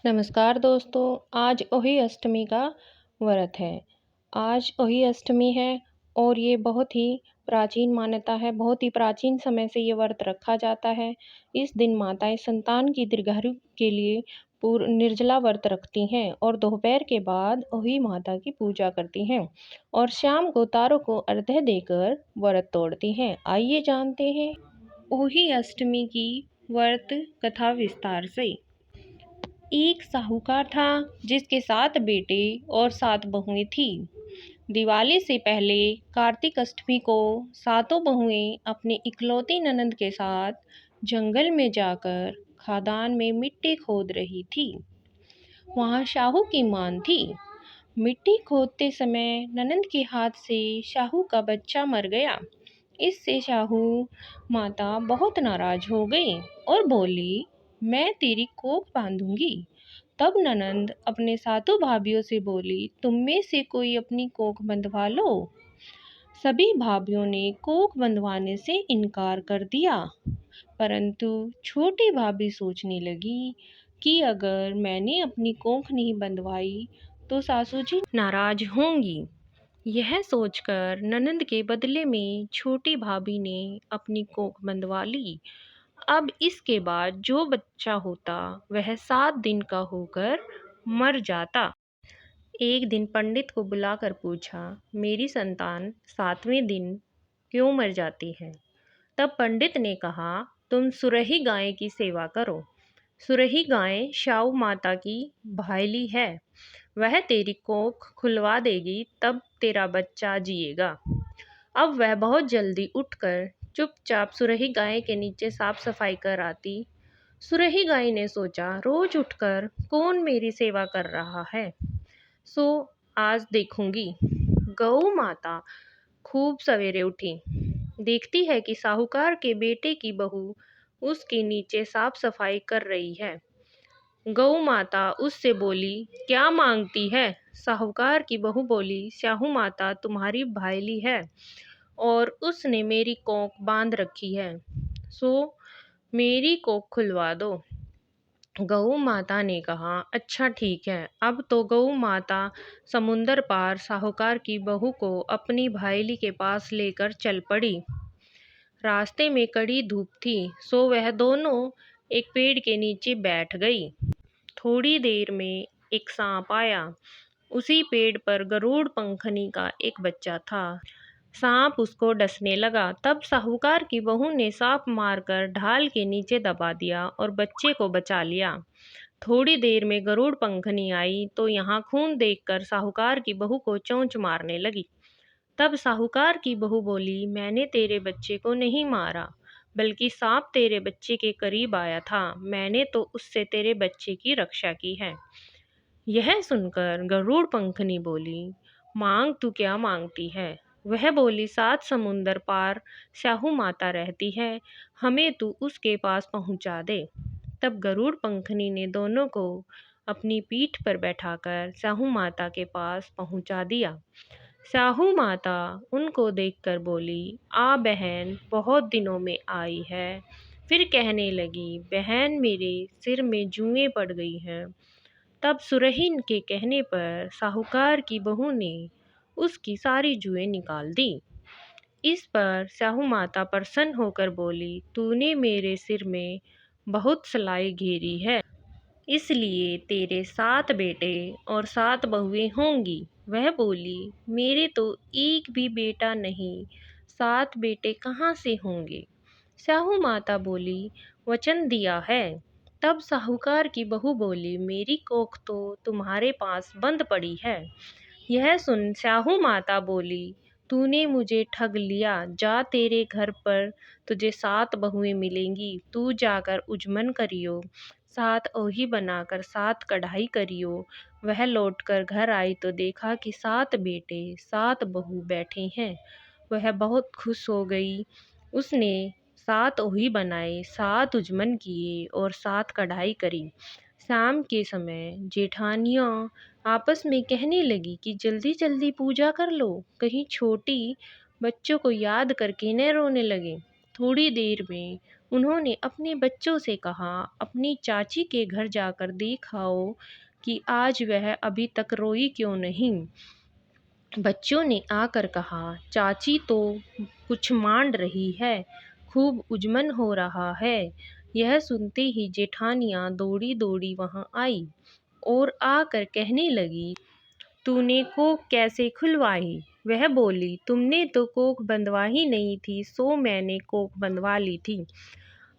नमस्कार दोस्तों। आज ओही अष्टमी का व्रत है। आज ओही अष्टमी है और ये बहुत ही प्राचीन मान्यता है। बहुत ही प्राचीन समय से ये व्रत रखा जाता है। इस दिन माताएं संतान की दीर्घायु के लिए निर्जला व्रत रखती हैं और दोपहर के बाद ओही माता की पूजा करती हैं और शाम को तारों को अर्घ्य देकर व्रत तोड़ती हैं। आइए जानते हैं ओही अष्टमी की व्रत कथा विस्तार से। एक साहूकार था जिसके 7 बेटे और 7 बहुएं थीं। दिवाली से पहले कार्तिक अष्टमी को सातों बहुएं अपनी इकलौती ननंद के साथ जंगल में जाकर खदान में मिट्टी खोद रही थी। वहां शाहू की मान थी। मिट्टी खोदते समय ननंद के हाथ से शाहू का बच्चा मर गया। इससे शाहू माता बहुत नाराज हो गई और बोली, मैं तेरी कोख बांधूंगी। तब ननंद अपने सातों भाभियों से बोली, तुम में से कोई अपनी कोख बंधवा लो। सभी भाभियों ने कोख बंधवाने से इनकार कर दिया, परंतु छोटी भाभी सोचने लगी कि अगर मैंने अपनी कोख नहीं बंधवाई तो सासू जी नाराज होंगी। यह सोचकर ननंद के बदले में छोटी भाभी ने अपनी कोख बंधवा ली। अब इसके बाद जो बच्चा होता वह 7 दिन का होकर मर जाता। एक दिन पंडित को बुलाकर पूछा, मेरी संतान 7वें दिन क्यों मर जाती है? तब पंडित ने कहा, तुम सुरही गाय की सेवा करो। सुरही गाय शाहू माता की भाईली है। वह तेरी कोख खुलवा देगी, तब तेरा बच्चा जिएगा। अब वह बहुत जल्दी उठकर चुपचाप सुरही गाय के नीचे साफ सफाई कर आती। सुरही गाय ने सोचा, रोज उठकर कौन मेरी सेवा कर रहा है, सो आज देखूंगी। गौ माता खूब सवेरे उठी, देखती है कि साहूकार के बेटे की बहू उसके नीचे साफ सफाई कर रही है। गौ माता उससे बोली, क्या मांगती है? साहूकार की बहू बोली, शाहू माता तुम्हारी भाईली है और उसने मेरी कोख बांध रखी है, सो मेरी कोख खुलवा दो। गऊ माता ने कहा, अच्छा ठीक है। अब तो गऊ माता समुंदर पार साहूकार की बहू को अपनी भाईली के पास लेकर चल पड़ी। रास्ते में कड़ी धूप थी, सो वह दोनों एक पेड़ के नीचे बैठ गई। थोड़ी देर में एक सांप आया। उसी पेड़ पर गरुड़ पंखनी का एक बच्चा था। सांप उसको डसने लगा। तब साहूकार की बहू ने सांप मारकर ढाल के नीचे दबा दिया और बच्चे को बचा लिया। थोड़ी देर में गरुड़ पंखनी आई तो यहाँ खून देखकर साहूकार की बहू को चोंच मारने लगी। तब साहूकार की बहू बोली, मैंने तेरे बच्चे को नहीं मारा, बल्कि सांप तेरे बच्चे के करीब आया था। मैंने तो उससे तेरे बच्चे की रक्षा की है। यह सुनकर गरुड़ पंखनी बोली, मांग तू क्या मांगती है? वह बोली, 7 समुंदर पार शाहू माता रहती है, हमें तू उसके पास पहुंचा दे। तब गरुड़ पंखनी ने दोनों को अपनी पीठ पर बैठाकर शाहू माता के पास पहुंचा दिया। शाहू माता उनको देखकर बोली, आ बहन, बहुत दिनों में आई है। फिर कहने लगी, बहन मेरे सिर में जुएं पड़ गई हैं। तब सुरहीन के कहने पर साहूकार की बहू ने उसकी सारी जुएं निकाल दी। इस पर शाहू माता प्रसन्न होकर बोली, तूने मेरे सिर में बहुत सलाई घेरी है, इसलिए तेरे 7 बेटे और 7 बहुएं होंगी। वह बोली, मेरे तो एक भी बेटा नहीं, 7 बेटे कहाँ से होंगे? शाहू माता बोली, वचन दिया है। तब साहूकार की बहू बोली, मेरी कोख तो तुम्हारे पास बंद पड़ी है। यह सुन शाहू माता बोली, तूने मुझे ठग लिया। जा, तेरे घर पर तुझे 7 बहुएं मिलेंगी। तू जाकर उजमन करियो, 7 ओही बनाकर 7 कढ़ाई करियो। वह लौटकर घर आई तो देखा कि 7 बेटे 7 बहू बैठे हैं। वह बहुत खुश हो गई। उसने 7 ओही बनाए, 7 उजमन किए और 7 कढ़ाई करी। शाम के समय जेठानियाँ आपस में कहने लगी कि जल्दी जल्दी पूजा कर लो, कहीं छोटी बच्चों को याद करके न रोने लगे। थोड़ी देर में उन्होंने अपने बच्चों से कहा, अपनी चाची के घर जाकर देख आओ कि आज वह अभी तक रोई क्यों नहीं। बच्चों ने आकर कहा, चाची तो कुछ मांड रही है, खूब उजमन हो रहा है। यह सुनते ही जेठानियाँ दौड़ी दौड़ी वहाँ आई और आकर कहने लगी, तूने कोख कैसे खुलवाई? वह बोली, तुमने तो कोख बंधवा ही नहीं थी, सो मैंने कोख बंधवा ली थी।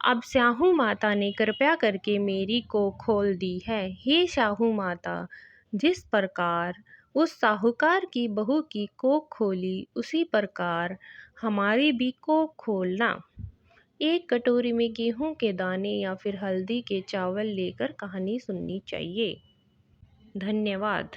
अब स्याहू माता ने कृपया करके मेरी कोख खोल दी है। हे शाहू माता, जिस प्रकार उस साहूकार की बहू की कोख खोली, उसी प्रकार हमारी भी कोख खोलना। एक कटोरी में गेहूं के दाने या फिर हल्दी के चावल लेकर कहानी सुननी चाहिए। धन्यवाद।